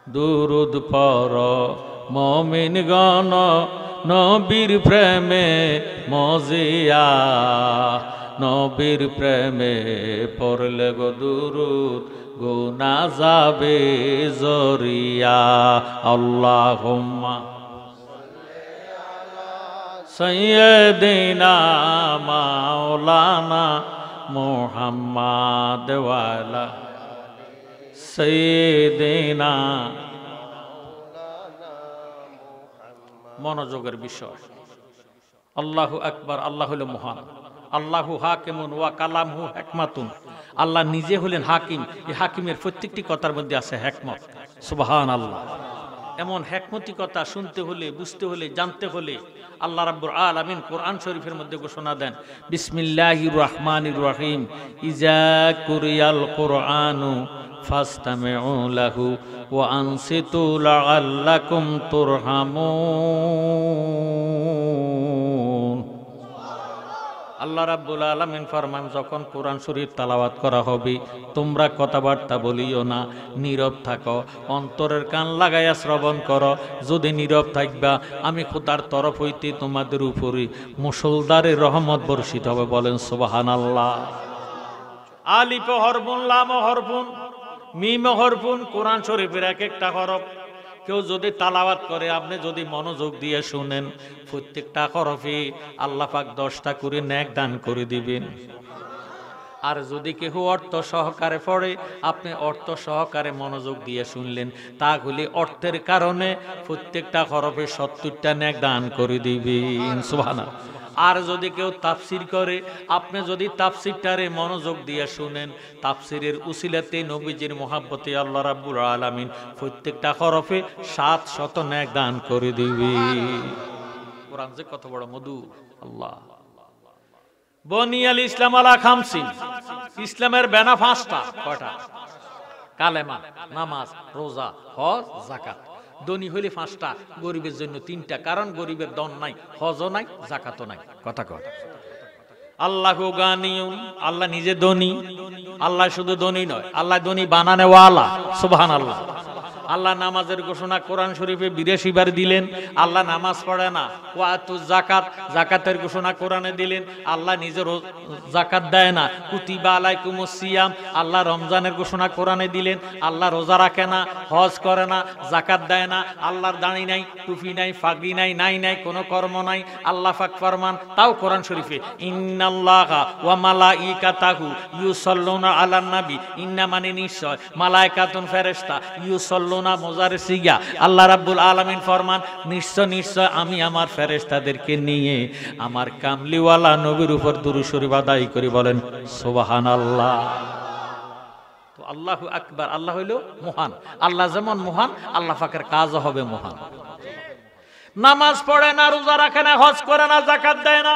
দুরুদ পর মুমিন গণ নবীর প্রেমে মজিয়া, নবীর প্রেমে পড়লে গো দুরুদ গুনাহ যাবে জরিয়া। আল্লাহুম্মা সাইয়্যিদিনা মাওলানা মুহাম্মাদ ওয়া আলা সাইয়্যিদিনা। মনোযোগের বিষয়। আল্লাহু আকবার। আল্লাহ হলো মহান। আল্লাহু হাকিমুন ওয়া কালামহু হিকমাতুন। আল্লাহ নিজে হলেন হাকিম। এই হাকিমের প্রত্যেকটি কথার মধ্যে আছে হিকমত। সুবহানাল্লাহ। এমন হিকমতি কথা শুনতে হলে, বুঝতে হলে, জানতে হলে আল্লাহ রাব্বুল আলামিন কোরআন শরীফের মধ্যে ঘোষণা দেন, বিসমিল্লাহির রহমানির রহিম, ইজা কুরিয়াল কুরআনু ফাসতামিউ লাহু ওয়া আনসিতু লাআল্লাকুম তুরহামুন। আল্লাহ রাব্বুল আলামিন ফরমান, যখন কোরআন শরীফ তেলাওয়াত করা হবে তোমরা কথাবার্তা বলিও না, নীরব থাকো, অন্তরের কান লাগাইয়া শ্রবণ করো। যদি নীরব থাকবা আমি খোদার তরফ হইতে তোমাদের উপরে মুসলধারে রহমত বর্ষিত হবে। বলেন সুবহানাল্লাহ। আলিফ হরফুন, লাম হরফুন, মিম হরফুন। কোরআন শরীফের এক একটা হরফ। কেউ যদি তালাওয়াত করে, আপনি যদি মনোযোগ দিয়ে শুনেন, প্রত্যেকটা হরফে আল্লাহ পাক 10টা করে নেক দান করে দিবেন। আর যদি কেউ অর্থ সহকারে পড়ে, আপনি অর্থ সহকারে মনোযোগ দিয়ে শুনলেন, তাহলে অর্থের কারণে প্রত্যেকটা হরফে 70টা নেক দান করে দিবেন। সুবহানাল্লাহ। আর যদি কেউ তাফসির করে, আপনি যদি তাফসিরটারে মনোযোগ দিয়ে শুনেন, তাফসিরের উসিলাতে নবীজির মহাব্বতে আল্লাহ রাব্বুল আলামিন প্রত্যেকটা হরফে 700 নেক দান করে দিবে। কোরআন যে কত বড় মধু। আল্লাহ বনিয়াল ইসলাম আলা খামসিন। ইসলামের বেনা 5টা। কয়টা? কালেমা, নামাজ, রোজা, হজ, যাকাত। ধনী হইলে 5টা, গরিবের জন্য 3টা। কারণ গরিবের দন নাই, হজও নাই, যাকাতও নাই। কথা কয়। আল্লাহু গানিয়ুন। আল্লাহ নিজে ধনী। আল্লাহ শুধু ধনী নয়, আল্লাহ ধনী বানানে ওয়ালা। সুবহানাল্লাহ। আল্লাহ নামাজের ঘোষণা কোরআন শরীফে 82 বার দিলেন। আল্লাহ নামাজ পড়ে না। ওয়াতুজ যাকাত, যাকাতের ঘোষণা কোরআনে দিলেন। আল্লাহ নিজের যাকাত দেয় না। কুতিবা আলাইকুমুস সিয়াম, আল্লাহ রমজানের ঘোষণা কোরআনে দিলেন। আল্লাহ রোজা রাখে না, হজ করে না, যাকাত দেয় না। আল্লাহর দাড়ি নাই, টুপি নাই, ফাগড়ি নাই, নাই কোনো কর্ম নাই। আল্লাহ পাক ফরমান, তাও কোরআন শরীফে, ইন্নাল্লাহা ওয়া মালাইকাতাহু ইউসাল্লুনা আলান নবী। ইন্না মানে নিশ্চয়, মালায়েকাতুন ফেরেশতা, ইউসাল্লুনা মোজারে সিগা। আল্লাহ রাব্বুল আলামিন ফরমান, নিশ্চয় নিশ্চয় আমি আমার ফেরেশতাদেরকে নিয়ে আমার কামলিওয়ালা নবীর উপর দুরূদ শরীফ আদায় করি। বলেন সুবহানাল্লাহ। তো আল্লাহু আকবার। আল্লাহ হইল মহান। আল্লাহ যেমন মহান, আল্লাহ পাকের কাজও হবে মহান। নামাজ পড়ে না, রোজা রাখে না, হজ করে না, যাকাত দেয় না,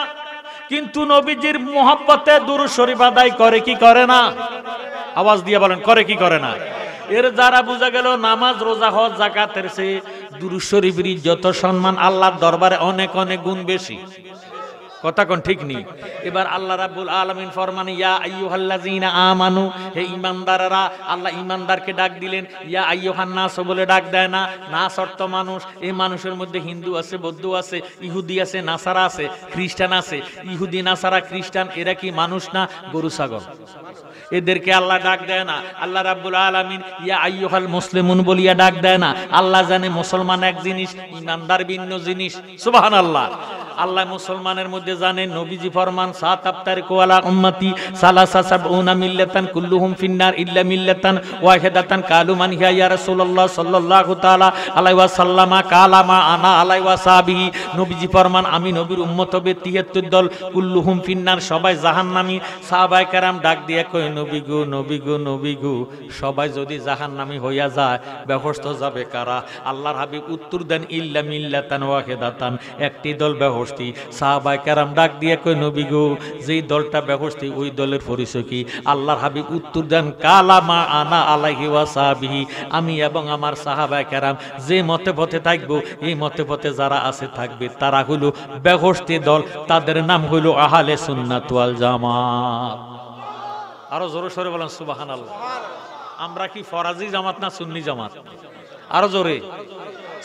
কিন্তু নবীজির মুহাব্বতে দুরূদ শরীফ আদায় করে কি করে না? আওয়াজ দিয়ে বলেন, করে কি করে না? এর দ্বারা বোঝা গেল নামাজ, রোজা, হজ, যাকাতের চেয়ে দুরূদ শরীফের যত সম্মান আল্লাহর দরবারে অনেক অনেক গুণ বেশি। কথা কোন ঠিক নেই? এবার আল্লাহ রাব্বুল আলামিন ফরমান, ইয়া আইয়ুহাল্লাযীনা আমানু, হে ঈমানদাররা। আল্লাহ ঈমানদারকে ডাক দিলেন, ইয়া আইয়ুহান নাস বলে ডাক দেয় না। নাস অর্থ মানুষ। এই মানুষের মধ্যে হিন্দু আছে, বৌদ্ধ আছে, ইহুদি আছে, নাসারা আছে, খ্রিস্টান আছে। ইহুদি, নাসারা, খ্রিস্টান এরা কি মানুষ না গরু ছাগল? এদেরকে আল্লাহ ডাক দেয় না। আল্লাহ রাব্বুল আলামিন ইয়া আইয়ুহাল মুসলিমুন বলিয়া ডাক দেয় না। আল্লাহ জানে মুসলমান এক জিনিস, ঈমানদার ভিন্ন জিনিস। সুবহানাল্লাহ। আল্লাহ মুসলমানের মধ্যে জানেন, নবীজি ফরমান, সাত আফতারিকু আলা উম্মতি সালাসা সাবউনা মিল্লাতান কুল্লুহুম ফিন্নার ইল্লা মিল্লাতান ওয়াহিদাতান। কালু মান হিয়া ইয়া রাসূলুল্লাহ সাল্লাল্লাহু তাআলা আলাইহি ওয়াসাল্লামা কালামা আনা আলাইহি ওয়াসাবিহি। নবীজি ফরমান, আমি নবীর উম্মত হবে 73 দল, কুল্লুহুম ফিন্নার, সবাই জাহান্নামী। সাহাবায়ে কেরাম ডাক দিয়ে কয়, নবী গো, নবী গো, নবী গো, সবাই যদি জাহান্নামী হইয়া যায় বেহেশত যাবে কারা? আল্লাহর হাবিব উত্তর দেন, ইল্লা মিল্লাতান ওয়াহিদাতান, একটি দল বেহেশত। সাহাবায়ে কেরাম ডাক দিয়ে কই, নবী গো, যেই দলটা বেহেশতি ওই দলের পরিচয় কি? আল্লাহর হাবিব উত্তর দেন, কালামা আনা আলাইহি ওয়াসাবিহি, আমি এবং আমার সাহাবায়ে কেরাম যে মতে পথে থাকবো, এই মতে পথে যারা আছে থাকবে তারা হলো বেহেশতি দল। তাদের নাম হলো আহলে সুন্নাত ওয়াল জামাত। আরো জোরে সরে বলেন সুবহানাল্লাহ। আমরা কি ফরাজি জামাত না সুন্নি জামাত? আরো জোরে।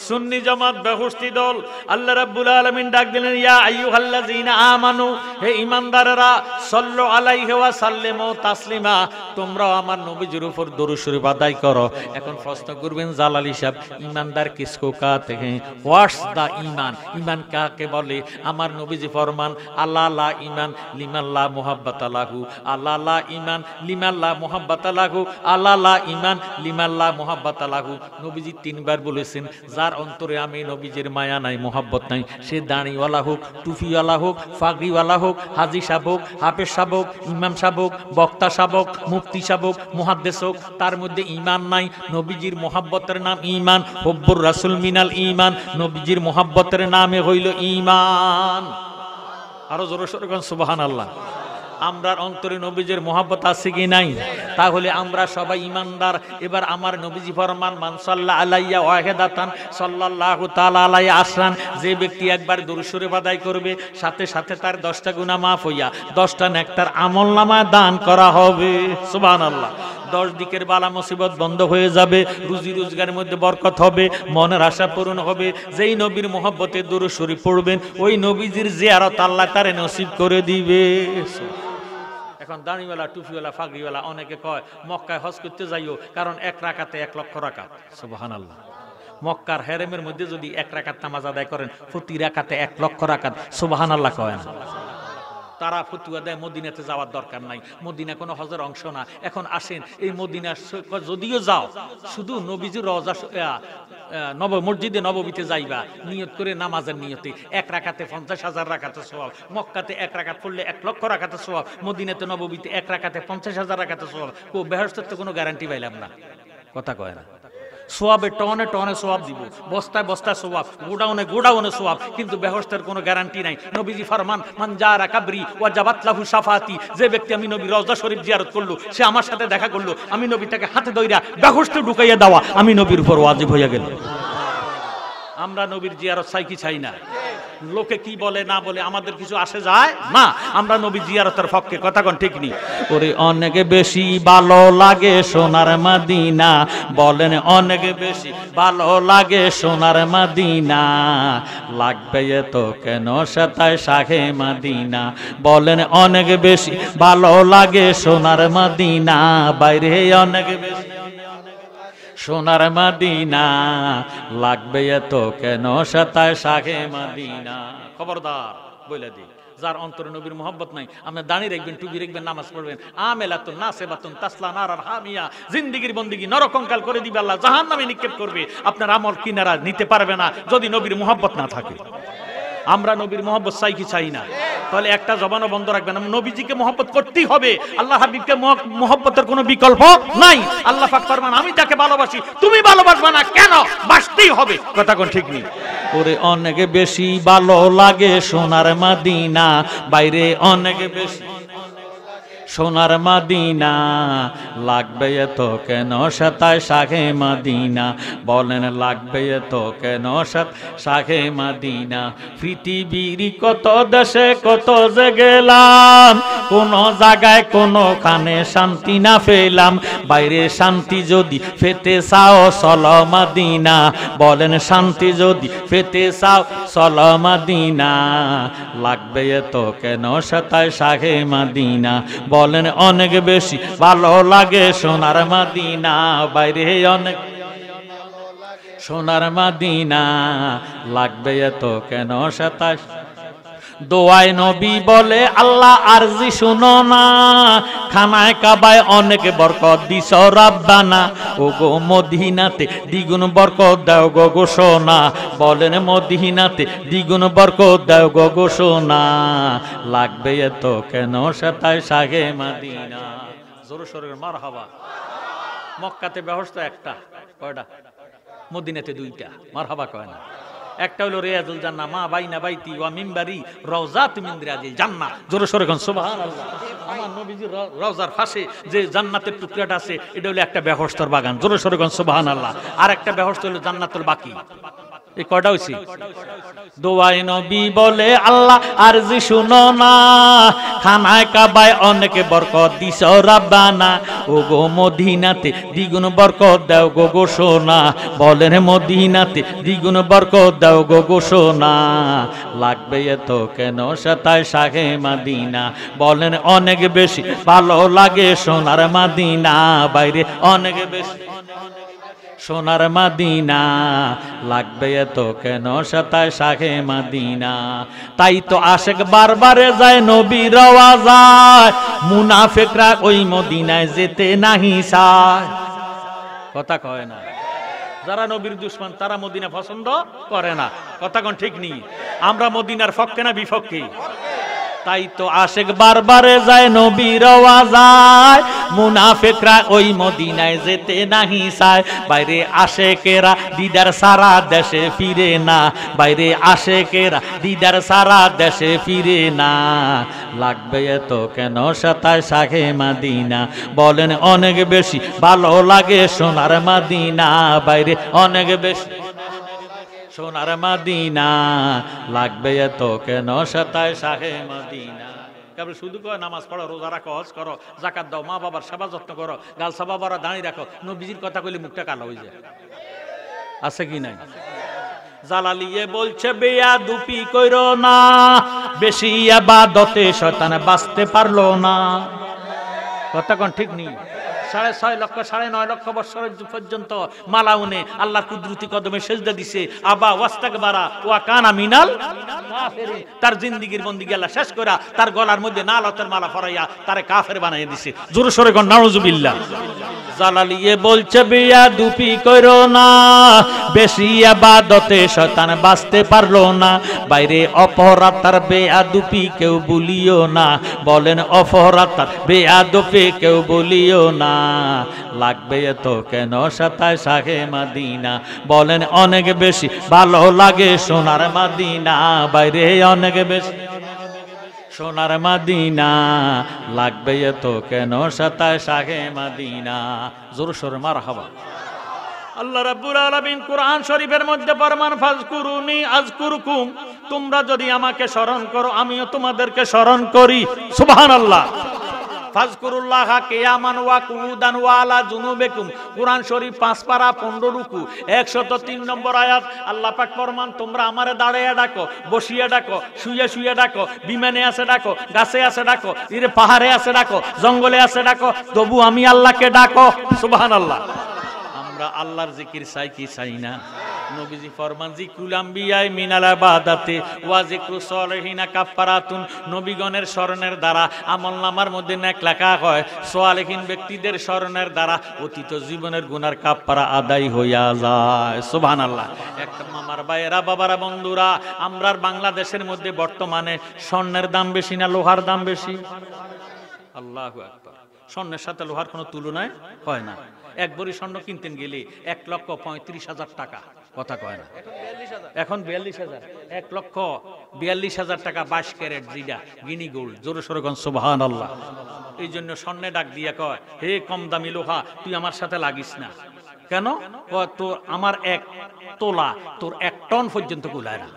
সুন্নি জামাত বেহুশতি দল, আল্লাহ রাব্বুল আলামিন ডাক দিলেন, ইয়া আইয়ুহাল্লাযীনা আমানু, হে ঈমানদাররা, সাল্লু আলাইহি ওয়া সাল্লিমু তাসলিমা, তোমরা আমার নবীজির উপর দরুদ শরীফ আদায় করো। এখন প্রশ্ন করবেন জালালি সাহেব, ঈমানদার কিসকো কাতে हैं, হোয়াটস দা ঈমান, ঈমান কাকে বলে? আমার নবীজি ফরমান, আল্লাহ লা ঈমান লিমান লা মুহাব্বাতা লাহু, আল্লাহ লা ঈমান লিমান লা মুহাব্বাতা লাহু, আল্লাহ লা ঈমান লিমান লা মুহাব্বাতা লাহু। নবীজি তিনবার বলেছেন, যার অন্তরে আমি নবীজির মায়া নাই, মোহাব্বত নাই, সে দাড়িওয়ালা হোক, টুপিওয়ালা হোক, ফাগড়িওয়ালা হোক, হাজি সাহেব হোক, হাফেজ সাহেব হোক, ইমাম সাহেব হোক, বক্তা সাহেব হোক, মুফতি সাহেব হোক, মুহাদ্দিস হোক, তার মধ্যে ঈমান নাই। নবীজির মোহাব্বতের নাম ঈমান, হুব্বুর রাসূল মিনাল ঈমান, নবীজির মোহাব্বতের নামে হইল ঈমান। আরো জোরে সোরে কোন সুবহানাল্লাহ। আমরার অন্তরে নবীজির মোহাব্বত আছে কি নাই? তাহলে আমরা সবাই ঈমানদার। এবার আমার নবীজি ফরমান, মান সাল্লা আলাইয়া ওয়াহিদাতান সাল্লাল্লাহু তাআলা আলাইহি আশরান, যে ব্যক্তি একবার দরুদ শরীফ আদায় করবে, সাথে সাথে তার 10টা গুনাহ মাফ হইয়া 10টা নেকটার আমলনামায় দান করা হবে। সুবহানাল্লাহ। 10 দিকের বালা মুসিবত বন্ধ হয়ে যাবে, রুজি রোজগারের মধ্যে বরকত হবে, মনের আশা পূরণ হবে। যেই নবীর মোহাব্বতে দরুদ শরীফ পড়বেন, ওই নবীজির জিয়ারত আল্লাহ তারে নসিব করে দিবে। এখন দাড়িওয়ালা, টুপিওয়ালা, ফাগড়িওয়ালা অনেকে কয় মক্কায় হজ করতে যাইও, কারণ 1 রাকাতে 1 লক্ষ রাকাত। সুবহানাল্লাহ। মক্কার হেরেমের মধ্যে যদি 1 রাকাত নামাজ আদায় করেন, প্রতি রাকাতে 1 লক্ষ রাকাত। সুবহানাল্লাহ কয় না? তারা ফতুয়া দেয় মদিনাতে যাওয়ার দরকার নাই, মদিনা কোনো হজের অংশ না। এখন আসেন, এই মদিনা যদিও যাও, শুধু নবীজির রওজা মসজিদে নববীতে যাইবা, নিয়ত করে নামাজের নিয়তে 1 রাকাতে 50,000 রাকাতের সওয়াব, মক্কাতে 1 রাকাত পড়লে 1 লক্ষ রাকাতের সওয়াব, মদিনাতে নববীতে 1 রাকাতে 50,000 রাকাতের সওয়াব। বেহেশতের তো কোনো গ্যারান্টি পাইলাম না। কথা কয় না? সোয়াবে টনে টনে সোয়াব দিব, বস্তায় বস্তায় সোয়াব, গোডাউনে গোডাউনে সোয়াব, কিন্তু বেহেশতের কোনো গ্যারান্টি নাই। নবীজি ফরমান, মান জারা কাবরি ওয়াজাবাত লাহু শাফাতি, যে ব্যক্তি আমি নবী রওজা শরীফ জিয়ারত করলো, সে আমার সাথে দেখা করলো, আমি নবী তাকে হাতে ধইরা বেহেশতে ঢুকাইয়া দেওয়া আমি নবীর উপর ওয়াজিব হইয়া গেল। আমরা নবীর জিয়ারত চাই কি চাই না? লোকে কি বলে না বলে আমাদের কিছু আসে যায় না, আমরা নবী জিয়ারতের পক্ষে। কথা কোন ঠিক নেই? ওরে অনেক বেশি ভালো লাগে সোনার মদিনা, বলেন অনেক বেশি ভালো লাগে সোনার মদিনা, লাগবে তো কেন সেতায় শাহে মদিনা, বলেন অনেক বেশি ভালো লাগে সোনার মদিনা, বাইরে অনেক বেশি সোনার মদিনা, লাগবে এত কেন সেতায় শাহে মদিনা। খবরদার বলে দি, যার অন্তরে নবীর মোহাব্বত নাই, আপনি দাঁড়িয়ে রাখবেন, টুপি রাখবেন, নামাজ পড়বেন, আমেলাতুন নাসিবাতুন তাসলা নারার হামিয়া, জিন্দেগীর বন্দেগী নরকঙ্কাল করে দিবে আল্লাহ, জাহান্নামে নিক্ষেপ করবে। আপনার আমল কিনারা নিতে পারবে না যদি নবীর মোহাব্বত না থাকে। আমরা নবীর মোহাব্বত চাই কি চাই না? তাহলে একটা জবানও বন্ধ রাখবেন, নবীজিকে মোহাব্বত করতেই হবে, আল্লাহ হাবিবকে মোহাব্বতের কোনো বিকল্প নাই। আল্লাহ পাক ফরমান, আমি তাকে ভালোবাসি, তুমি ভালোবাসবা না কেন? বাসতেই হবে। কথা কোন ঠিক নেই? ওরে অনেক বেশি ভালো লাগে সোনার মদিনা, বাইরে অনেক বেশি সোনার মদিনা, লাগবে এত কেন সেতায় শাহে মদিনা, বলেন লাগবে এত কেন শাহে মদিনা। পৃথিবীর কত দেশে কত যে গেলাম, কোন জায়গায় কোনখানে শান্তি না পেলাম, বাইরে শান্তি যদি পেতে চাও চলো মদিনা, বলেন শান্তি যদি পেতে চাও চলো মদিনা, লাগবে এত কেন সেতায় শাহে মদিনা, বলেন অনেক বেশি ভালো লাগে সোনার মদিনা, বাইরে অনেক সোনার মদিনা, লাগবে এত কেন সেতায়। দোয়ায় নবী বলে আল্লাহ আরজি শুনো না, খানায় কাবায় অনেক বরকত দিছ রাব্বানা, ও গো মদিনাতে দ্বিগুণ বরকত দাও গো ঘোষণা, বলেন মদিনাতে দ্বিগুণ বরকত দাও গো ঘোষণা, লাগবে এত কেন সেতায় শাহে মদিনা। জোরে সোরে মারহাবা। মক্কাতে বেহেশত একটা, কয়টা? মদিনাতে 2টা। মারহাবা কয় না? একটা হলো রিয়াজুল জান্নাহ, মা বাইনা বাইতি ওয়া মিনবারি রাউযাতুম মিন রিয়াজিল জান্নাহ। জোরে সোরে কোন সুবহানাল্লাহ। আমার নবীজির রওজার পাশে যে জান্নাতের টুকরাটা আছে, এটা হলো একটা বেহেশতের বাগান। জোরে সোরে কোন সুবহানাল্লাহ। আর একটা বেহেশত হলো জান্নাতুল বাকি। এই কয়টা হইছে? দোয়াই নবী বলে আল্লাহ আরজি শুনো না, খানায় কাবায় অনেকে বরকত দিছ রাব্বানা, ও গো মদিনাতে দ্বিগুণ বরকত দাও গো গো সোনা, বলেন মদিনাতে দ্বিগুণ বরকত দাও গো গো সোনা, লাগবে এত কেন সাতায় শাহে মাদিনা, বলেন অনেক বেশি ভালো লাগে সোনার মাদিনা, বাইরে অনেক বেশি সোনার মাদিনা, লাগবে এত কেন সাতায় শাহে মাদিনা, তাই তো আশেক বারবারে যায় নবীর রওয়াজায়, মুনাফিকরা ওই মদিনায় যেতে নাহি চায়। কথা কয় না, যারা নবীর দুশমন তারা মদিনা পছন্দ করে না। কথা কোন ঠিক নেই? আমরা মদিনার পক্ষে না বিপক্ষে? তাই তো আশেক বারবারে যায় নবীর রওয়াজায়, মুনাফিকরা ওই মদিনায় যেতে নাহি চায়, বাইরে আশেকেরা দিদার সারা দেশে ফিরে না, বাইরে আশেকেরা দিদার সারা দেশে ফিরে না, লাগবে এত কেন সাতায় শাহে মাদিনা, বলেন অনেক বেশি ভালো লাগে সোনার মাদিনা, বাইরে অনেক বেশি সোনার মাদিনা, লাগবে এত কেন সাতায় শাহে মাদিনা। তারপরে শুধু কয় নামাজ পড়ো, রোজা রাখো, হজ করো, যাকাত দাও, মা বাবার সেবা যত্ন করো, গালসা বাবারা দাঁড়িয়ে রাখো, নবীজির কথা কইলে মুখটা কালো হয়ে যায়। আছে কি নাই? জালালিয়ে বলছে বেয়া দুপি কইরো না, বেশি ইবাদতে শয়তান বাঁচতে পারলো না। কথা কোন ঠিক নেই? 6.5 লক্ষ 9.5 লক্ষ বছর পর্যন্ত মালাউনে আল্লাহর কুদরতি কদমে সেজদা দিছে, আবা ওয়াস্তাকবারা ওয়া কানা মিনাল কাফিরিন, তার জিন্দেগীর বন্দেগী আল্লাহ শেষ করা তার গলার মধ্যে নালতের মালা পরাইয়া তারে কাফের বানাইয়া দিছে। জোরে সোরে কোন নাউজুবিল্লাহ। জালালিয়ে বলছে বিয়া দুপি কইরো না, বেশি ইবাদতে শয়তান বাঁচতে পারলো না, বাইরে অপরাধ তার বেয়াদুপি কেউ বলিও না, বলেন অপরাধ তার বেয়াদুপি কেউ বলিও না, লাগবে এত কেন সাতায় শাহে মাদিনা, বলেন অনেক বেশি ভালো লাগে সোনার মাদিনা, বাইরে অনেক বেশি সোনার মাদিনা, লাগবে এত কেন সাতায় শাহে মাদিনা। জোর সোরে মারহাবা। আল্লাহ রাব্বুল আলামিন কুরআন শরীফের মধ্যে ফরমান ফাজকুরুনি আযকুরকুম, তোমরা যদি আমাকে স্মরণ করো আমিও তোমাদেরকে স্মরণ করি। সুবহানাল্লাহ। ফাজকুরুল্লাহ কিয়ামান ওয়া কুউদান ওয়া আলা জুনুবিকুম, কুরআন শরীফ 5 পারা 15 রুকু 103 নম্বর আয়াত। আল্লাহ পাক ফরমান তোমরা আমারে দাঁড়ায়া ডাকো, বসিয়া ডাকো, শুয়ে শুয়ে ডাকো, বিমানে আছে ডাকো, গাছে আছে ডাকো, ইরে পাহাড়ে আছে ডাকো, জঙ্গলে আছে ডাকো, তবু আমি আল্লাহকে ডাকো। সুবহানাল্লাহ। আমরা আল্লাহর জিকির চাই কি চাই না? নবীজি ফরমান জিকরুল আম্বিয়ায়ে মিনাল ইবাদাতি ওয়া জিকরুস সালিহিনা কাফারাতুন, নবীগণের স্মরণের দ্বারা আমলনামার মধ্যে নেক লেখা হয়, সালিহিন ব্যক্তিদের স্মরণের দ্বারা অতীত জীবনের গুনার কাফারা আদায় হইয়া যায়। সুবহানাল্লাহ। একটা মামার ভাইয়েরা, বাবারা, বন্ধুরা, আমরার বাংলাদেশের মধ্যে বর্তমানে স্বর্ণের দাম বেশি না লোহার দাম বেশি? আল্লাহু আকবার। স্বর্ণের সাথে লোহার কোনো তুলনায় হয় না। এক ভরি স্বর্ণ কিনতেন গেলে 1,35,000 টাকা। কথা কয় না? এখন 42,000। 1,42,000 টাকা 22 ক্যারেট জিডা গিনি গোল্ড। জোরে সোরে কোন সুবহানাল্লাহ। এই জন্য স্বর্ণে ডাক দিয়া কয়, হে কম দামি লোহা, তুই আমার সাথে লাগিস না। কেন? তোর আমার 1 তোলা তোর 1 টন পর্যন্ত কুলায় না।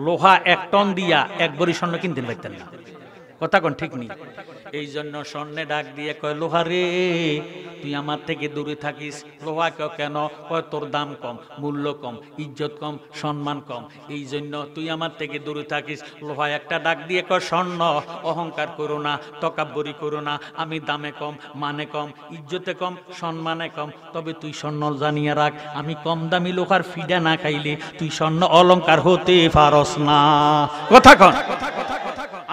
লোহা 1 টন দিয়া 1 ভরি স্বর্ণ কিনতেন পারতেন না। কথা কোন ঠিক নেই? এই জন্য স্বর্ণে ডাক দিয়ে কয়, লোহা রে তুই আমার থেকে দূরে থাকিস। লোহা কেন? কয় তোর দাম কম, মূল্য কম, ইজ্জত কম, সম্মান কম, এই জন্য তুই আমার থেকে দূরে থাকিস। লোহা একটা ডাক দিয়ে কয়, স্বর্ণ অহংকার করো না, তকাব্বুরি করো না, আমি দামে কম, মানে কম, ইজ্জতে কম, সম্মানে কম, তবে তুই স্বর্ণ জানিয়ে রাখ, আমি কম দামি লোহার ফিডা না খাইলে তুই স্বর্ণ অলংকার হতে পারস না। কথা কন।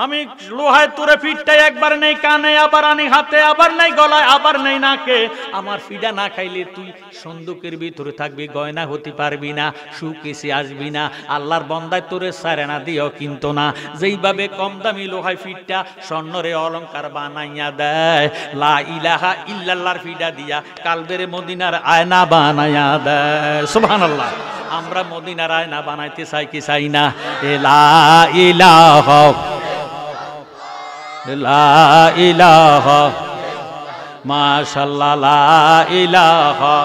আমি লোহায় তোরে ফিটটাই একবার নেই কানে, আবার আনি হাতে, আবার নেই গলায়, আবার নেই নাকে, আমার ফিডা না খাইলে তুই সন্দুকের ভিতরে থাকবি, গয়না হতে পারবি না, সুখ এসে আসবি না, আল্লাহর বন্দায় তোরে সারেনা দিও কিন্তু না। যেইভাবে কম দামি লোহায় ফিটটা স্বর্ণরে অলংকার বানাইয়া দেয়, লা ইলাহা ইল্লাল্লাহর ফিডা দিয়া কালবেরে মদিনার আয়না বানাইয়া দেয়। সুবহানাল্লাহ। আমরা মদিনার আয়না বানাইতে চাই কি চাই না? লা ইলাহা লা ইলাহা মাশাআল্লাহ, লা ইলাহা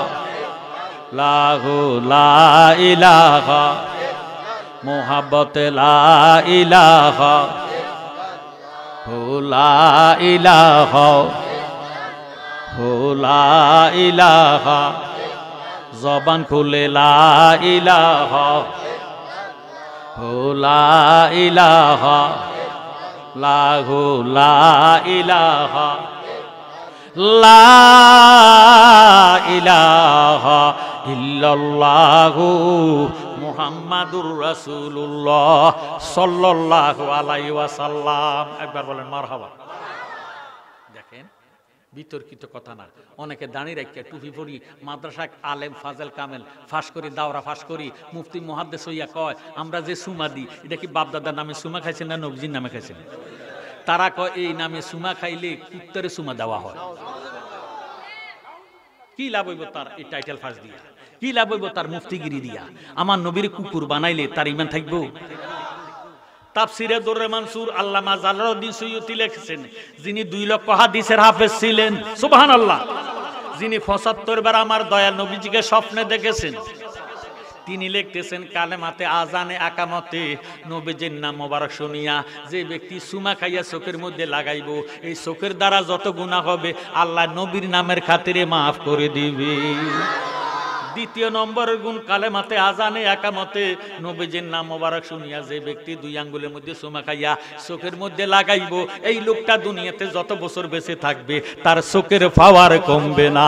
লাহু লা ইলাহা মোহাব্বতে লা ইলাহা হু লা ইলাহা হু লা ইলাহা জবান খুলে লা ইলাহা হু লা ইলাহা লাহু লা ইলাহা লা ইলাহা ইল্লাল্লাহু মুহাম্মাদুর রাসূলুল্লাহ সাল্লাল্লাহু আলাইহি ওয়াসাল্লাম। একবার বলেন মারহাবা। দেখেন বিতর্কিত কথা না। অনেকে দাঁড়িয়ে রাখে টুপি পরি মাদ্রাসা আলেম ফাজেল কামেল ফাঁস করি দাওরা ফাঁস করি মুফতি মুহাদ্দিস হইয়া কয় আমরা যে সুমা দিই এটা কি বাপদাদার নামে সুমা খাইছেন না নবীজির নামে খাইছেন? তারা কয় এই নামে সুমা খাইলে কুত্তরে সুমা দেওয়া হয়। কি লাভ হইব তার এই টাইটেল ফাঁস দিয়া? কি লাভ হইব তার মুফতিগিরি দিয়া? আমার নবীর কুকুর বানাইলে তার ইমান থাকবো? তাফসিরে দুররে মানসুর আল্লামা জালালউদ্দিন সুয়ুতি লিখেছেন, যিনি 2 লক্ষ হাদিসের হাফেজ ছিলেন, সুবহানাল্লাহ, যিনি 75 বার আমার দয়াল নবীজিকে স্বপ্নে দেখেছেন, তিনি লিখতেছেন কালেমাতে আজানে আকামতে নবীজির নাম মোবারক শুনিয়া যে ব্যক্তি সুমা খাইয়া চোখের মধ্যে লাগাইব, এই চোখের দ্বারা যত গুনাহ হবে আল্লাহ নবীর নামের খাতিরে মাফ করে দিবে। দ্বিতীয় নম্বরের গুণ কালেমাতে আজানে একামতে নবীজির নাম মোবারক শুনিয়া যে ব্যক্তি 2 আঙ্গুলের মধ্যে সুমা খাইয়া চোখের মধ্যে লাগাইব, এই লোকটা দুনিয়াতে যত বছর বেঁচে থাকবে তার চোখের পাওয়ার কমবে না।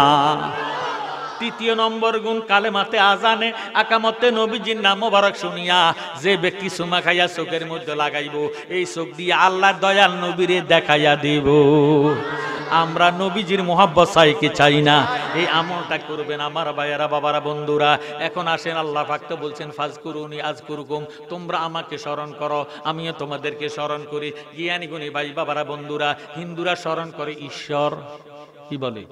তৃতীয় নম্বর গুণ কালেমাতে আজানে আকামতে নবীজির নাম মোবারক শুনিয়া যে ব্যক্তি সুমা খাইয়া চোখের মধ্যে লাগাইব, এই চোখ দিয়ে আল্লাহ দয়াল নবীরে দেখাইয়া দিব। আমরা নবীজির মোহাব্বত চাই কি চাই না? এই আমলটা করবেন আমার ভাইয়েরা বাবারা বন্ধুরা। এখন আসেন, আল্লাহ পাক তো বলছেন ফাজকুরুনি আযকুরুকুম, তোমরা আমাকে স্মরণ করো আমিও তোমাদেরকে স্মরণ করি। জ্ঞানী গুণী ভাই বাবারা বন্ধুরা, হিন্দুরা স্মরণ করে ঈশ্বর, কি বলে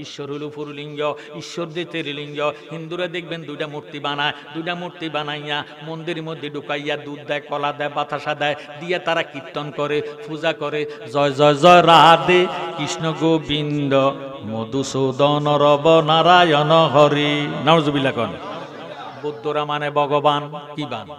ঈশ্বর হলো পুরুলিঙ্গ, ঈশ্বর দিয়ে তেরিলিঙ্গ। হিন্দুরা দেখবেন 2টা মূর্তি বানায়, 2টা মূর্তি বানাইয়া মন্দিরের মধ্যে ঢুকাইয়া দুধ দেয়, কলা দেয়, বাতাসা দেয়, দিয়ে তারা কীর্তন করে, পূজা করে, জয় জয় জয় রাধে কৃষ্ণ গোবিন্দ মধুসূদন রব নারায়ণ হরি নাউজুবিল্লাহ কোন। বৌদ্ধরা মানে ভগবান, কি বান?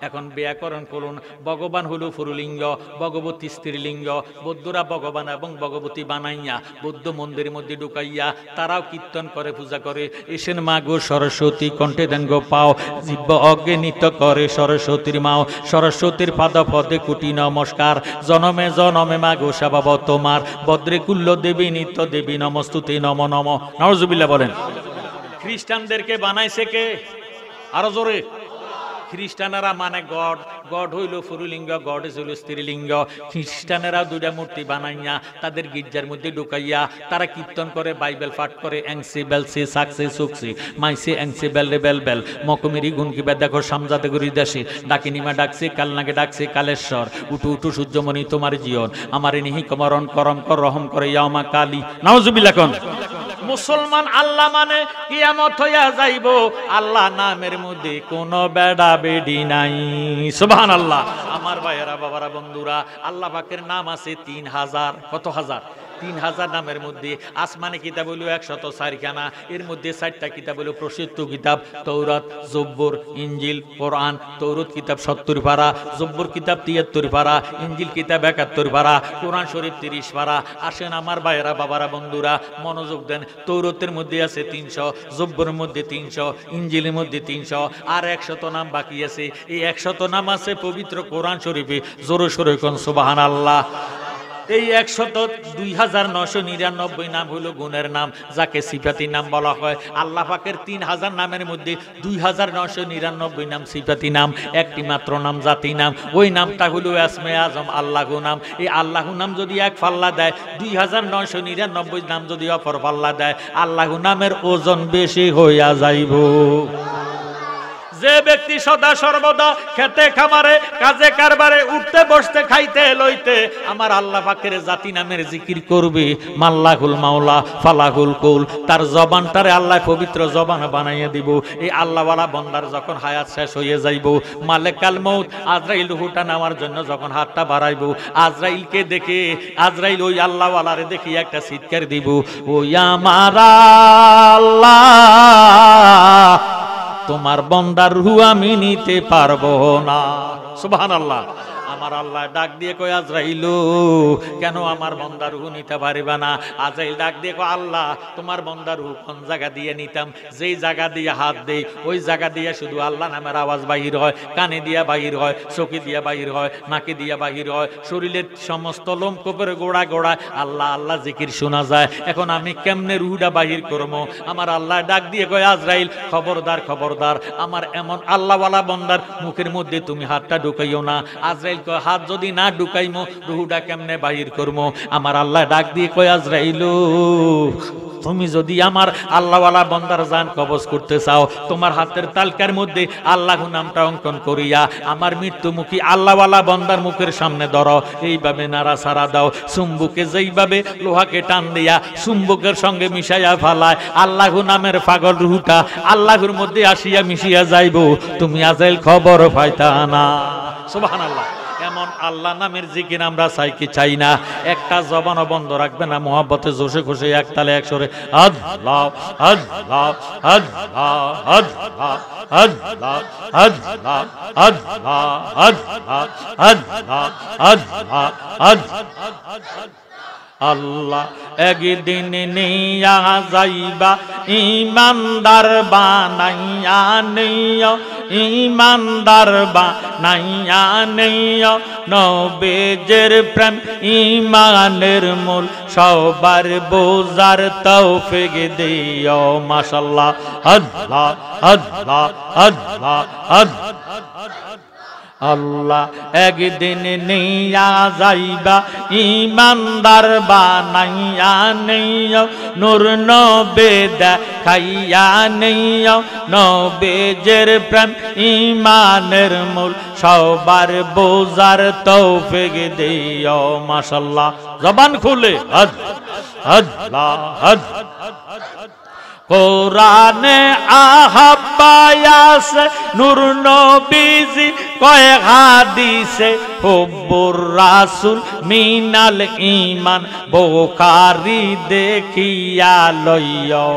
এখন ব্যাকরণ করুন, ভগবান হলো পুরুলিঙ্গ, ভগবতী স্ত্রীলিঙ্গ। বৌদ্ধরা ভগবান এবং ভগবতী বানাইয়া বৌদ্ধ মন্দিরের মধ্যে ঢুকাইয়া তারাও কীর্তন করে, পূজা করে। এসেন মা গো সরস্বতী, কণ্ঠে দেন গো পাও, জিহ্ব অজ্ঞে নৃত্য করে সরস্বতীর মাও। সরস্বতীর পাদ পদে কোটি নমস্কার, জনমে জনমে মা গো সেবা তোমার। বদ্রে কুল্য দেবী নিত্য দেবী নমস্তুতে নম নম। নাউজুবিল্লাহ বলেন। খ্রিস্টানদেরকে বানাইছে কে? আরো জোরে। খ্রিস্টানেরা মানে গড, গড হইল পুরুলিঙ্গ, গড হইল স্ত্রীলিঙ্গ। খ্রিস্টানেরা 2টা মূর্তি বানাইয়া তাদের গির্জার মধ্যে ঢুকাইয়া তারা কীর্তন করে, বাইবেল পাঠ করে, এংসি বেলসি সাকসি সুকসি মাইসি এংসি বেল রে বেল বেল মকমিরি গুণ কিবা দেখো সামজাতে গরি দেশে ডাকিনিমা ডাকছে কালনাকে ডাকছে কালেশ্বর। উঠু উঠু সূর্যমণি তোমার জীবন আমার নিহি কমরণ করম কর রহম করে ইয়ামা কালী। নাউজুবিল্লাহ কোন। মুসলমান আল্লাহ মানে কিয়ামত হইয়া যাইব, আল্লাহ নামের মধ্যে কোনো বেড়া বেডি নাই। সুবহানাল্লাহ। আমার ভাইয়েরা বাবারা বন্ধুরা, আল্লাহ পাকের নাম আছে 3000। কত হাজার? 3000 নামের মধ্যে আসমানি কিতাব হলো 104 খানা। এর মধ্যে 4টা কিতাব হলো প্রসিদ্ধ কিতাব, তৌরাত, জব্বুর, ইঞ্জিল, কোরআন। তৌরাত কিতাব 70 পারা, জব্বুর কিতাব 73 পারা, ইঞ্জিল কিতাব 71 পারা, কোরআন শরীফ 30 পারা। আসেন আমার ভাইয়েরা বাবারা বন্ধুরা, মনোযোগ দেন। তৌরাতের মধ্যে আছে 300, জব্বুরের মধ্যে 300, ইঞ্জিলের মধ্যে 300, আর 100 নাম বাকি আছে। এই 100 নাম আছে পবিত্র কোরআন শরীফে। জোরে সোরে কোন সুবহানাল্লাহ। এই 102,999 নাম হলো গুণের নাম, যাকে সিফাতি নাম বলা হয়। আল্লাহ পাকের 3000 নামের মধ্যে 2,999 নাম সিফাতি নাম, একটি মাত্র নাম জাতি নাম। ওই নামটা হলো আসমে আজম, আল্লাহু নাম। এই আল্লাহু নাম যদি এক পাল্লা দেয়, 2,999 নাম যদি অপর পাল্লা দেয়, আল্লাহু নামের ওজন বেশি হইয়া যাইব। যে ব্যক্তি সদা সর্বদা খেতে খামারে কাজে কারবারে উঠতে বসতে খাইতে লইতে আমার আল্লাহ পাকের জাতি নামের জিকির করবে, মাল্লাহুল মাওলা ফালাহুল কুল, তার জবানটারে আল্লাহ পবিত্র জবান বানাইয়া দিব। এই আল্লাহওয়ালা বন্দার যখন হায়াত শেষ হয়ে যাইব, মালেকাল মউত আজরাইল রূহটা নেওয়ার জন্য যখন হাতটা বাড়াইব, আজরাইলকে দেখে আজরাইল ওই আল্লাহওয়ালারে দেখি একটা চিৎকার দিব, ওই আমার আল্লাহ তোমার বন্দার রূহ আমি নিতে পারবো না। সুবহানাল্লাহ। আমার আল্লাহ ডাক দিয়ে কয় আজরাইল কেন আমার বন্দার রূহ নিতে পারবে না? আজরাইল ডাক দিয়ে কয় আল্লাহ তোমার বন্দার রূহ কোন জায়গা দিয়ে নিতাম? যেই জায়গা দিয়ে হাত দেই ওই জায়গা দিয়ে শুধু আল্লাহ নামের আওয়াজ বাহির হয়, কানে দিয়া বাহির হয়, চোখে দিয়া বাহির হয়, নাকে দিয়া বাহির হয়, শরীরের সমস্ত লোমকূপের গোড়া গোড়ায় আল্লাহ আল্লাহ জিকির শোনা যায়। এখন আমি কেমনে রূহটা বাহির করবো? আমার আল্লাহ ডাক দিয়ে কয় আজরাইল খবরদার খবরদার, আমার এমন আল্লাহওয়ালা বন্দার মুখের মধ্যে তুমি হাতটা ঢুকাইও না। আজরাইল হাত যদি না ঢুকাইমো রূহটা কেমনে বাহির করবো? আমার আল্লাহ ডাক দিয়ে কয় আজরাইল তুমি যদি আমার আল্লাহওয়ালা বন্দার জান কবজ করতে চাও, তোমার হাতের তালকার মধ্যে আল্লাহ নামটা অঙ্কন করিয়া আমার মৃত্যুমুখী আল্লাহওয়ালা বন্দার মুখের সামনে ধরো, এইভাবে নাড়াচাড়া দাও। চুম্বুকে যেইভাবে লোহাকে টান দিয়া চুম্বকের সঙ্গে মিশাইয়া ফালায় আল্লাহ নামের পাগল রূহটা আল্লাহর মধ্যে আসিয়া মিশিয়া যাইব, তুমি আজরাইল খবর পাইতা না। সুবহানাল্লাহ। এমন আল্লাহ নামের জিকির আমরা চাই কি চাই না? একটা জবানও বন্ধ রাখবে না, মোহাব্বতে জোশে খুশি একতালে একসরে আল্লাহ আল্লাহ আল্লাহ আল্লাহ আল্লাহ আল্লাহ আল্লাহ আল্লাহ আল্লাহ আল্লাহ আল্লাহ আল্লাহ একদিন নিয়া যাইবা ইমানদার বানাইয়া নিও, ইমানদার বানাইয়া নিও, নবীর প্রেম ইমানের মূল সবার বোঝার তৌফিক দিও। মাশাআল্লাহ। আল্লাহ আল্লাহ আল্লাহ আল্লাহ আল্লাহ একদিন নিয়া যাইবা ইমানদার বানাইয়া নিও, নূর নবী দেখাইয়া নিও, নবীর প্রেম ইমানের মূল সবার বোঝার তৌফিক দিও। মাশাআল্লাহ। জবান খুলে আল্লাহ আল্লাহ। কোরআনে আহাবায়াসে নূর নবীজি কয় হাদিসে হুব্বুর রাসূল মিনাল ঈমান, বুখারী দেখিয়া লইও।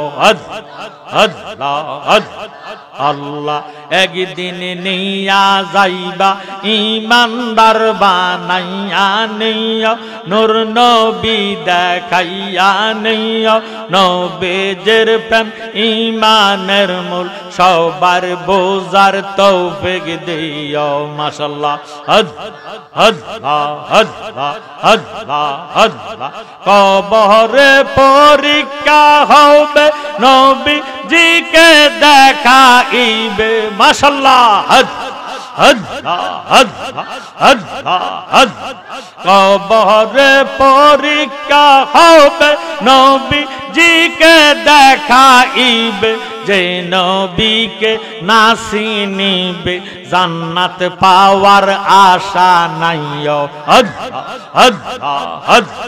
আল্লাহ আল্লাহ একদিন নিয়া যাইবা ইমানদার বানাইয়া নিও, নূর নবী দেখাইয়া নিও, নবীর প্রেম ইমানের মূল সবার বোঝার তৌফিক দিও। মাশাআল্লাহ। আল্লাহ আল্লাহ আল্লাহ আল্লাহ। কবরে পরীক্ষা হবে নবীজিকে দেখাইবে। মাশাআল্লাহ। আল্লাহ আল্লাহ আল্লাহ আল্লাহ। কবরে পরীক্ষা হবে নবীজিকে দেখাইবে, যে নবীকে না চিনিবে জান্নাত পাওয়ার আশা নাইও। আল্লাহ আল্লাহ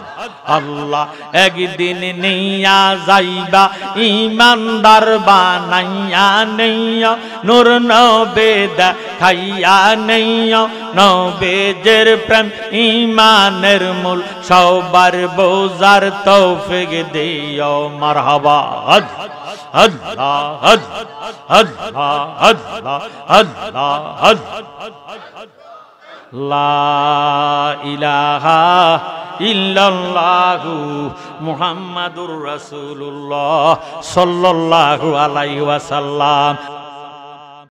আল্লাহ একদিন নিয়া যাইবা ইমানদার বানাইয়া নিও, নূর নবী দেখাইয়া নিও, নবীর প্রেম ইমানের মূল সবার বোঝার তৌফিক দিও। মারহাবা। আল্লাহ আল্লাহ আল্লাহ আল্লাহ আল্লাহ। লা ইলাহা ইল্লাল্লাহু মুহাম্মাদুর রাসূলুল্লাহ সাল্লাল্লাহু আলাইহি ওয়াসাল্লাম।